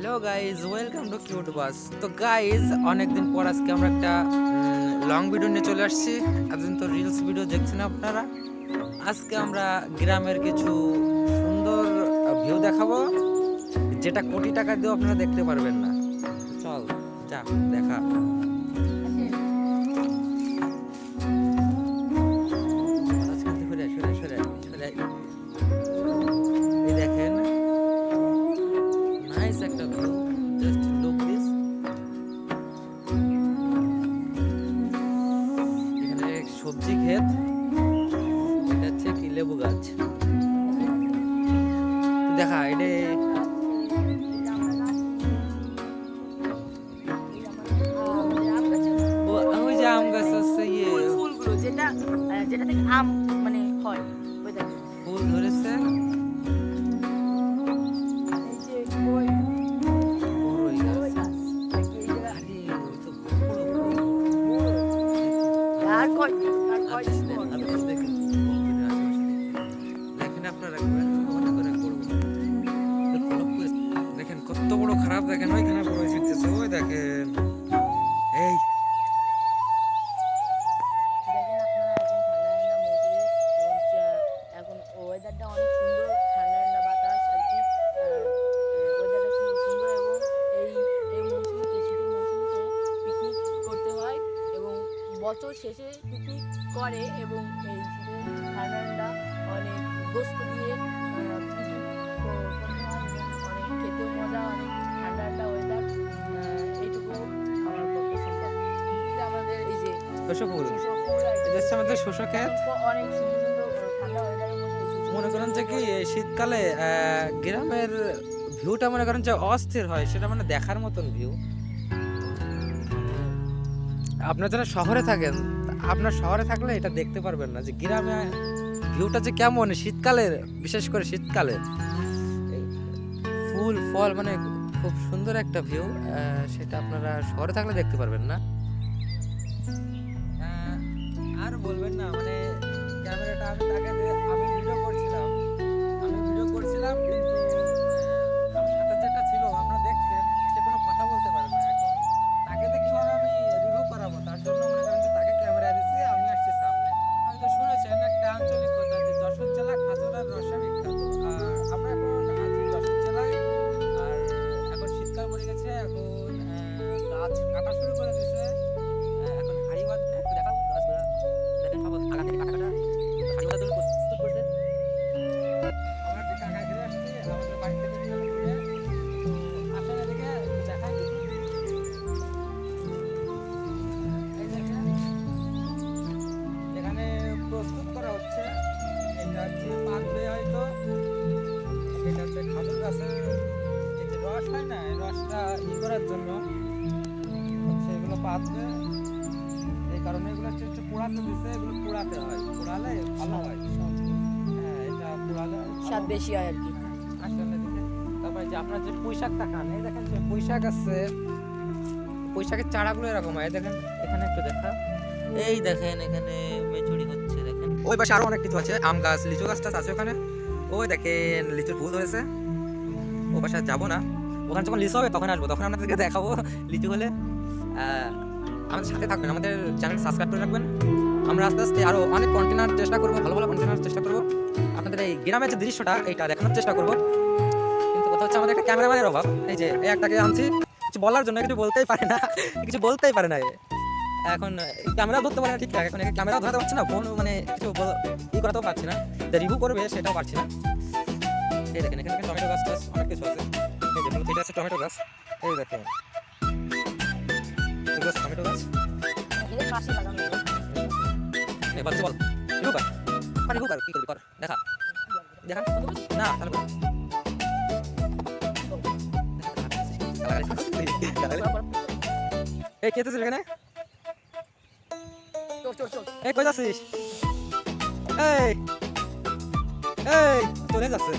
Hello guys, welcome to cute bus. তো guys, অনেকদিন পর আজকে আমরা একটা লং ভিডিও নিয়ে চলে আসছি। এতদিন তো রিলস ভিডিও দেখছি না আপনারা। আজকে আমরা গ্রামের কিছু সুন্দর ভিউ দেখাবো, যেটা কোটি টাকা দিয়েও আপনারা দেখতে পারবেন না। চল যা দেখা। এই দেখেন, নাইস একটা ভিউ, জাস্ট লুক দিস। এখানে সবজি ক্ষেত, এটা হচ্ছে কি লেবু গাছ। দেখা এটা ওই যে আম গাছ আছে, ফুলগুলো যেটা থেকে আম মানে হয়, ওই দেখো ফুল ধরেছে। এই যে ওই বড়ই গাছ। ওই গাছ দেখি এই যে আরে ওই তো বড় বড়। আর কয় দেখেন আপনারা একবার মনে করে করবো। দেখেন কত বড় খারাপ, দেখেন ওইখানে বড় ছিটতেছে, ওই দেখেন। এই দেখেন আপনারা এখন ওয়েদারটা অনেক সুন্দর, ঠান্ডা ঠান্ডা বাতাস আর কি। ওয়েদারটা সুন্দর এবং এই মৌসুমিতে, শীতের মৌসুমিতে পিকনিক করতে হয় এবং বছর শেষে পিকনিক করে এবং এই শীতে ঠান্ডা ঠান্ডা অনেক গোস্ত দিয়ে পিকনিক করতে হয় এবং অনেক খেতেও মজা, অনেক ঠান্ডা ঠান্ডা ওয়েদার। এইটুকু আমার পছন্দ। আমাদের এই যে শস্য ফুল, শস্য ফুল আর কি, এটা হচ্ছে আমাদের শস্য ক্ষেত। অনেক সুন্দর সুন্দর ঠান্ডা ওয়েদারের মধ্যে মনে করেন যে কি এই শীতকালে গ্রামের ভিউটা মনে করেন যে অস্থির হয়, সেটা মানে দেখার মতন ভিউ। আপনারা যারা শহরে থাকেন, আপনার শহরে থাকলে এটা দেখতে পারবেন না যে গ্রামে ভিউটা যে কেমন শীতকালে, বিশেষ করে শীতকালে ফুল ফল মানে খুব সুন্দর একটা ভিউ। সেটা আপনারা শহরে থাকলে দেখতে পারবেন না। আর বলবেন না, মানে ক্যামেরাটা আমি তাকে আমি ভিডিও করছিলাম, কিন্তু আমার সাথে যেটা ছিল আপনারা দেখছেন, সে কোনো কথা বলতে পারে না। এখন তাকে দিয়ে কিভাবে আমি রিভিউ করাবো, তার জন্য মনে করেন যে তাকে ক্যামেরা দিচ্ছি, আমি আসছি সামনে। আমি তো শুনেছেন একটা আঞ্চলিক কথা যে যশোর জেলা খাজুরার রসে বিখ্যাত। আর আমরা এখন আছি যশোর জেলায়। আর এখন শীতকাল পড়ে গেছে, এখন গাছ কাটা শুরু করে দিয়েছে। এখন হাড়ি বাঁধবে, দেখাবো গাছগুলা। দেখেন সব আগা থেকে কাটা কাটা হাড়ি বাঁধার জন্য প্রস্তুত করছে। আমরা একটা কাকা ঘিরে আসছি আমাদের বাড়ি থেকে কিভাবে ঘুরে, তো আসেন এদিকে একটু দেখাই। এই দেখেন, এখানে প্রস্তুত করা হচ্ছে। এটা হচ্ছে পাতবে হয়তো, এটা হচ্ছে খাজুর গাছের এই যে রস হয় না, এই রসটা করার জন্য হচ্ছে এগুলো পাতবে। এই কারণে এগুলো হচ্ছে পোড়াতে দিচ্ছে, এগুলো পোড়াতে হয়, পোড়ালে ভালো হয়। হ্যাঁ, এটা পোড়ালে স্বাদ বেশি হয় আর কি। আসলে দিকে। তারপরে যে আপনার যে পুঁইশাকটা খান, এই দেখেন যে পুঁইশাক আছে, পুঁইশাকের চারাগুলো এরকম হয়। দেখেন এখানে একটু দেখা, এই দেখেন এখানে মেচুরি হচ্ছে। দেখেন ওই পাশে আরো অনেক কিছু আছে, আম গাছ, লিচু গাছটা আছে ওখানে। ওই দেখেন লিচুর ফুল হয়েছে। ও পাশে যাবো না, ওখানে যখন লিচু হবে তখন আসবো, তখন আপনাদেরকে দেখাবো লিচু হলে। আমাদের সাথে থাকবেন, আমাদের চ্যানেল সাবস্ক্রাইব করে রাখবেন। আমরা আস্তে আস্তে আরো অনেক কন্টেন্ট আনার চেষ্টা করবো, ভালো ভালো কন্টেন্ট আনার চেষ্টা করবো। আপনাদের এই গ্রামের যে দৃশ্যটা এইটা দেখানোর চেষ্টা করবো। কিন্তু কথা হচ্ছে আমাদের একটা ক্যামেরাম্যানের অভাব। এই যে এই একটাকে আনছি কিছু বলার জন্য, কিছু বলতেই পারে না, কিছু বলতেই পারে না। এখন ক্যামেরা ধরতে পারে না ঠিকঠাক, এখন ক্যামেরা ধরাতে পারছি না, ফোন মানে কিছু করাতেও পারছি না, যে রিভিউ করবে সেটাও পারছি না। এই দেখেন এখানে টমেটো গাছ টাছ অনেক কিছু আছে। এই যে এটা আছে টমেটো গাছ, এই দেখেন এগুলো টমেটো গাছ। এর পাশে লাগানো বল বল রিভিউ কর, রিভিউ কর, কি করবি কর, দেখা দেখা না তাহলে বল। এই কে তুই এখানে? চল এই কই যাচ্ছিস? এই এই চলে যাচ্ছে।